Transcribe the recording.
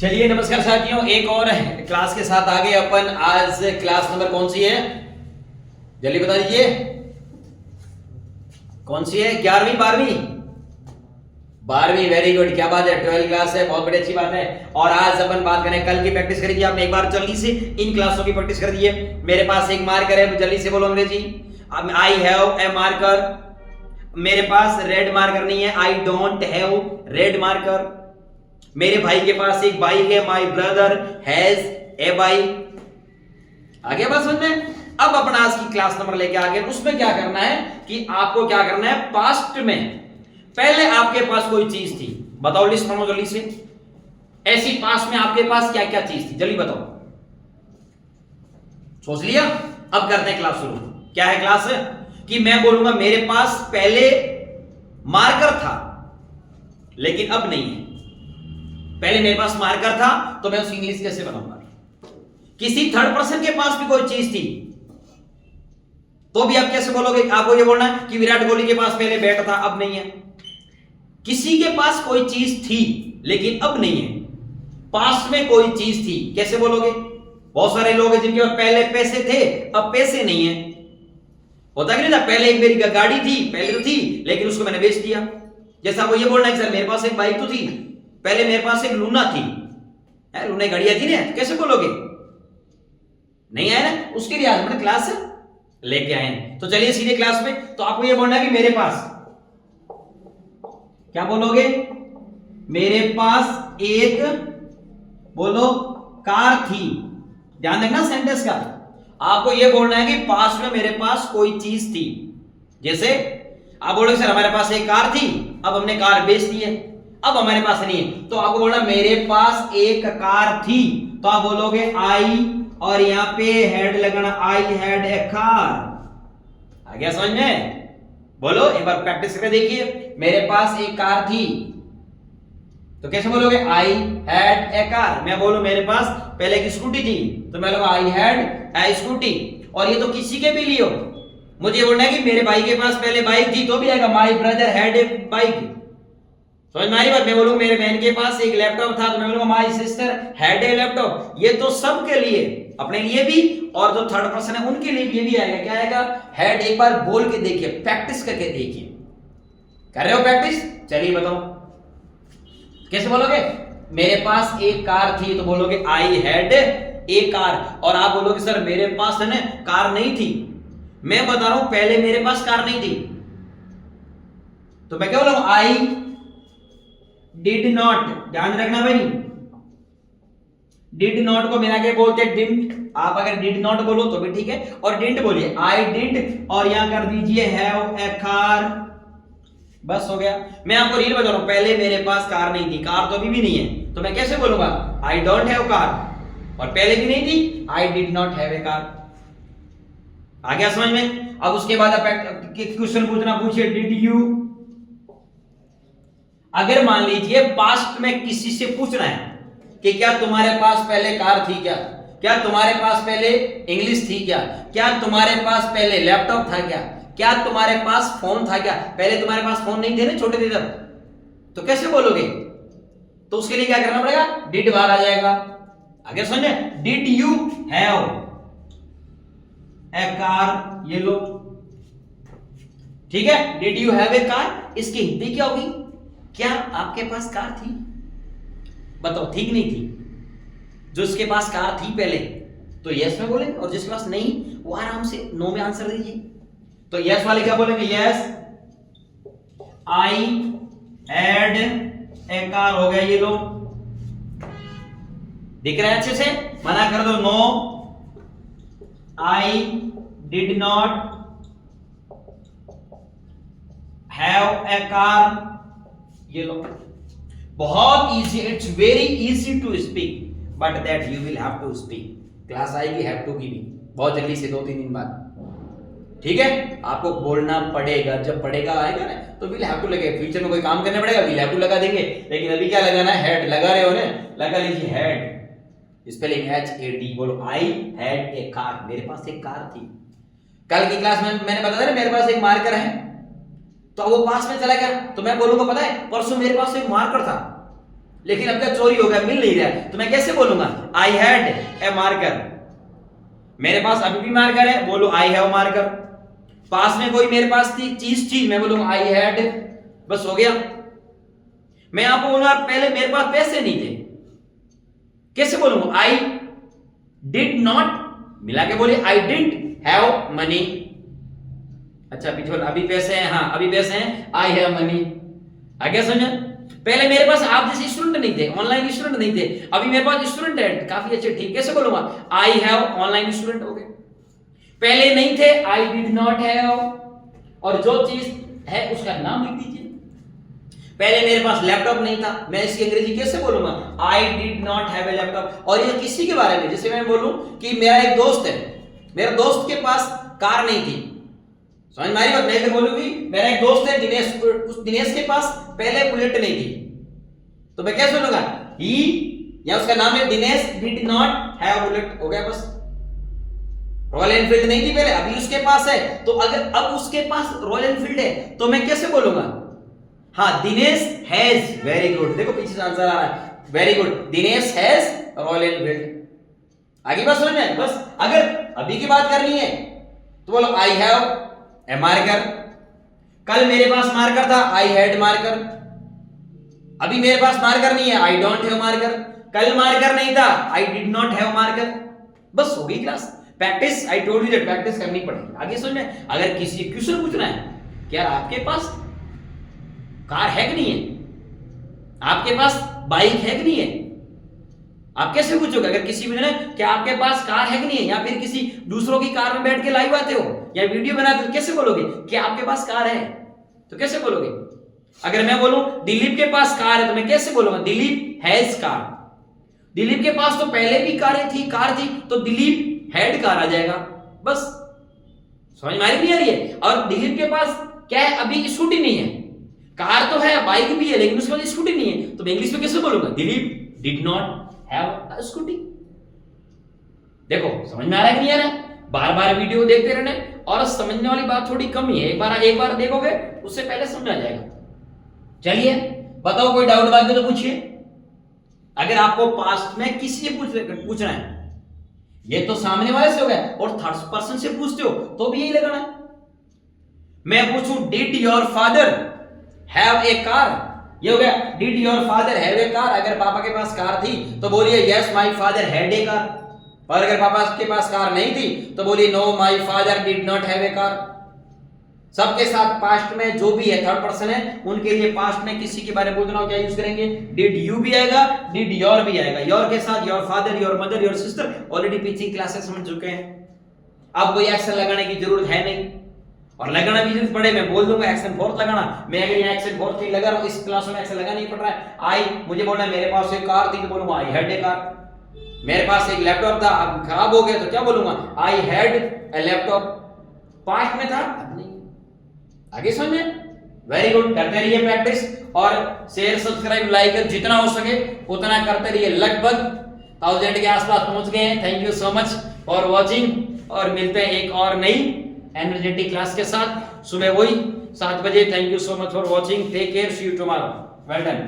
चलिए नमस्कार साथियों, एक और क्लास के साथ आगे अपन। आज क्लास नंबर कौन सी है, जल्दी बता दीजिए। कौन सी है? 11वीं 12वीं 12वीं। वेरी गुड, क्या बात है। 12th क्लास है, बहुत बड़ी अच्छी बात है। और आज अपन बात करें, कल की प्रैक्टिस करी आपने एक बार जल्दी से, इन क्लासों की प्रैक्टिस कर दी है। मेरे पास एक मार्कर है, जल्दी से बोलो अंग्रेजी। I have a marker. मेरे पास रेड मार्कर नहीं है, आई डोंट हैव रेड मार्कर। मेरे भाई के पास एक बाइक है, my brother has a bike. आगे बात समझ में। अब अपन आज की क्लास नंबर लेके आगे, उसमें क्या करना है कि आपको क्या करना है, पास्ट में पहले आपके पास कोई चीज थी, बताओ, लिस्ट बनाओ जल्दी से। ऐसी पास्ट में आपके पास क्या क्या चीज थी, जल्दी बताओ। सोच लिया? अब करते हैं क्लास शुरू। क्या है क्लास? कि मैं बोलूंगा मेरे पास पहले मार्कर था लेकिन अब नहीं है। पहले मेरे पास मार्कर था तो मैं उसकी इंग्लिश कैसे बनाऊंगा। किसी थर्ड पर्सन के पास भी कोई चीज थी तो भी आप कैसे बोलोगे? आपको ये बोलना है कि विराट कोहली के पास पहले बैट था, अब नहीं है। किसी के पास कोई चीज थी लेकिन अब नहीं है। पास्ट में कोई चीज थी, कैसे बोलोगे? बहुत सारे लोग हैं जिनके पास पहले पैसे थे, अब पैसे नहीं है। होता कि नहीं था? पहले एक मेरी गाड़ी थी, पहले तो थी लेकिन उसको मैंने बेच दिया। जैसा वो ये बोलना है कि सर मेरे पास एक बाइक तो थी, पहले मेरे पास एक लूना थी, लूना गाड़ियां थी ना, कैसे बोलोगे? नहीं आया ना? उसके लिए आज हमने क्लास लेके आए हैं। तो चलिए सीधे क्लास में। तो आपको ये बोलना है कि मेरे पास, क्या बोलोगे? मेरे पास एक, बोलो, कार थी। ध्यान रखना सेंटेंस का। आपको ये बोलना है कि पास्ट में मेरे पास कोई चीज थी। जैसे आप बोलोगे सर हमारे पास एक कार थी, अब हमने कार बेच दी है, अब हमारे पास नहीं है। तो आपको बोलना मेरे पास एक कार थी, तो आप बोलोगे आई, और यहां पे हेड लगना, आई हैड ए कार। आ गया समझ में? बोलो एक बार प्रैक्टिस करके देखिए। मेरे पास एक कार थी तो कैसे बोलोगे? I had a car. मैं बोलूं मेरे पास पहले एक स्कूटी थी तो मैं बोलूंगा आई हैड ए स्कूटी। और ये तो किसी के भी लिए हो, मुझे बोलना है कि मेरे भाई के पास पहले बाइक थी तो भी आएगा my brother had a bike. समझ में आ रही बात? मैं बोलूं मेरे बहन के पास एक लैपटॉप था तो मैं बोलूंगा my sister had a laptop. ये तो सबके लिए, अपने लिए भी और जो थर्ड पर्सन है उनके लिए भी ये भी आएगा। क्या आएगा? हैड। एक बार बोल के देखिए, प्रैक्टिस करके देखिए। कर रहे हो प्रैक्टिस? चलिए बताओ कैसे बोलोगे। मेरे पास एक कार थी तो बोलोगे आई हैड ए कार। और आप बोलोगे सर मेरे पास है ना कार नहीं थी। मैं बता रहा हूं पहले मेरे पास कार नहीं थी तो मैं क्या बोलूंगा? आई डिड नॉट। ध्यान रखना भाई, डिड नॉट को मिला के बोलते डिडंट। आप अगर डिड नॉट बोलो तो भी ठीक है, और डिडंट बोलिए आई डिड, और यहां कर दीजिए हैव ए कार। बस हो गया। मैं आपको रील बता रहा हूं, पहले मेरे पास कार नहीं थी, कार तो अभी भी नहीं है, तो मैं कैसे बोलूंगा? I don't have car. और पहले भी नहीं थी, I did not have a car. आ गया समझ में? अब उसके बाद आप क्वेश्चन पूछना, पूछिए डिड यू। अगर मान लीजिए पास्ट में किसी से पूछना है कि क्या तुम्हारे पास पहले कार थी, क्या तुम्हारे पास पहले इंग्लिश थी, क्या तुम्हारे पास पहले लैपटॉप था, क्या तुम्हारे पास फोन था, पहले तुम्हारे पास फोन नहीं थे ना छोटे थे तब, तो कैसे बोलोगे? तो उसके लिए क्या करना पड़ेगा? डिड बाहर आ जाएगा। आगे समझे? Did you have a car, ये लो, ठीक है। Did you have a car, इसकी हिंदी क्या होगी? क्या आपके पास कार थी? बताओ, ठीक नहीं थी? जो इसके पास कार थी पहले तो यस में बोलेंगे, और जिसके पास नहीं वो आराम से नो में आंसर दीजिए। तो यस वाले क्या बोलेंगे? Yes I had a car. हो गया, ये लो, दिख रहा है अच्छे से? मना कर दो no, I did not have a car, ये लो। बहुत easy, it's very easy to speak but that you will have to speak. Class आएगी हैव टू की भी बहुत जल्दी से, 2-3 दिन बाद, ठीक है। आपको बोलना पड़ेगा, जब पड़ेगा आएगा ना तो विल हैव टू लगे। फ्यूचर में कोई काम करना पड़ेगा, विल हैव टू लगा देंगे। लेकिन अभी क्या लगाना है? हैड। लगा रहे हो ना, लगा लीजिए हैड, स्पेलिंग HAD। बोलो आई हैड ए कार, मेरे पास एक कार थी। कल की क्लास में मैंने बताया ना मेरे पास एक मार्कर है, तो वो पास में चला गया तो मैं बोलूंगा पता है परसों मेरे पास एक मार्कर था, लेकिन अब क्या चोरी हो गया, मिल नहीं रहा है, तो मैं कैसे बोलूंगा आई हैड ए मार्कर। मेरे पास अभी भी मार्कर है, बोलो आई हैव मार्कर। पास में कोई मेरे पास चीज थी, मैं बोलूंगा आई हैड, बस हो गया। मैं आपको बोलूंगा पहले मेरे पास पैसे नहीं थे, कैसे बोलूंगा आई डिड नॉट, मिला के बोलिए आई डिडंट हैव मनी। अच्छा पीछे अभी पैसे हैं, हाँ अभी पैसे हैं, आई हैव मनी। आगे समझे, पहले मेरे पास आप जैसे स्टूडेंट नहीं थे, ऑनलाइन स्टूडेंट नहीं थे, अभी मेरे पास स्टूडेंट है काफी अच्छे, ठीक, कैसे बोलूंगा आई हैव ऑनलाइन स्टूडेंट हो गए। पहले नहीं थे आई डिड नॉट हैव, और जो चीज है उसका नाम लिख दीजिए। पहले मेरे पास लैपटॉप नहीं था, मैं इसकी अंग्रेजी कैसे बोलूंगा आई did not have A laptop. और ये किसी के बारे में, जैसे मैं बोलूं कि मेरा एक दोस्त है, मेरे दोस्त के पास कार नहीं थी, समझ में आ रही बात, मैं इधर बोलूंगी मेरा एक दोस्त है दिनेश, उस दिनेश के पास पहले बुलेट नहीं थी, तो मैं कैसे बोलूंगा ही, या उसका नाम है Dinesh did not have bullet, हो गया बस। रॉयल एनफील्ड नहीं थी पहले, अभी उसके पास है, तो अगर अब उसके पास रॉयल एनफील्ड है तो मैं कैसे बोलूंगा, हाँ दिनेश हैज, वेरी गुड, देखो पीछे से आंसर आ रहा है, very good, Dinesh has royal Enfield. आगे बात समझ में, बस अगर अभी की बात करनी है तो बोलो आई हैव ए मार्कर। कल मेरे पास मार्कर था, आई हैड मार्कर। अभी मेरे पास मार्कर नहीं है, आई डोंट हैव मार्कर। कल मार्कर नहीं था, आई डिड नॉट हैव मार्कर। बस हो गई class. Practice, I told you that practice करनी पड़ेगी। आगे समझ में, अगर किसी क्वेश्चन पूछना है कि यार आपके पास कार है कि नहीं है, आपके पास बाइक है कि नहीं है, आप कैसे पूछोगे? अगर किसी पूछना है कि आपके पास कार है कि नहीं है, या फिर किसी दूसरों की कार में बैठ के लाइव आते हो या वीडियो बनाते हो, कैसे बोलोगे कि आपके पास कार है? तो कैसे बोलोगे? अगर मैं बोलूं दिलीप के पास कार है तो मैं कैसे बोलूंगा दिलीप हैज कार। दिलीप के पास तो पहले भी कार थी तो दिलीप हैड कार आ जाएगा। बस समझ में आ रही है? और दिलीप के पास क्या है, अभी स्कूटी नहीं है, कार तो है, बाइक भी है, लेकिन उसके पास स्कूटी नहीं है, तो मैं इंग्लिश में कैसे बोलूंगा Dilip did not have a scooty. देखो समझ में आ रहा है कि नहीं आ रहा है? बार बार वीडियो देखते रहने, और समझने वाली बात थोड़ी कम ही है, एक बार देखोगे उससे पहले समझ आ जाएगा। चलिए बताओ, कोई डाउट बात तो पूछिए। अगर आपको पास्ट में किसी से पूछना है, ये तो सामने वाले से हो गया, और थर्ड पर्सन से पूछते हो तो भी यही लगाना है। मैं पूछूं did your father have a car, ये हो गया did your father have a car. अगर पापा के पास कार थी तो बोलिए yes my father had a car, और अगर पापा के पास कार नहीं थी तो बोलिए no my father did not have a car. सबके साथ पास्ट में जो भी है थर्ड पर्सन है, उनके लिए पास्ट में किसी के बारे में बोलना हो क्या यूज करेंगे? डिड यू भी आएगा, डिड योर भी आएगा। योर के साथ your father, your mother, your sister already पीछे क्लासेस समझ चुके हैं, अब कोई एक्शन लगाने की जरूरत है नहीं। और लगाना भी जरूरत पड़े मैं बोल दूंगा एक्शन फोर्थ लगाना। मैं अगर यहाँ एक्शन फोर्थ लगा रहा हूँ, इस क्लास में एक्शन लगा नहीं पड़ रहा है। आई, मुझे बोलना है मेरे पास एक कार थी तो बोलूंगा आई हैड ए कार। मेरे पास एक लैपटॉप था, अब खराब हो गया तो क्या बोलूंगा? I had a laptop. Past में था, अब नहीं। आगे समझे? वेरी गुड, करते रहिए प्रैक्टिस, और शेयर सब्सक्राइब लाइक जितना हो सके उतना करते रहिए। लगभग 1000 के आसपास पहुंच गए हैं। Thank you so much for watching, और मिलते हैं एक और नई एनर्जेटिक क्लास के साथ सुबह वही 7 बजे। Thank you so much for watching, take care, see you tomorrow. Well done.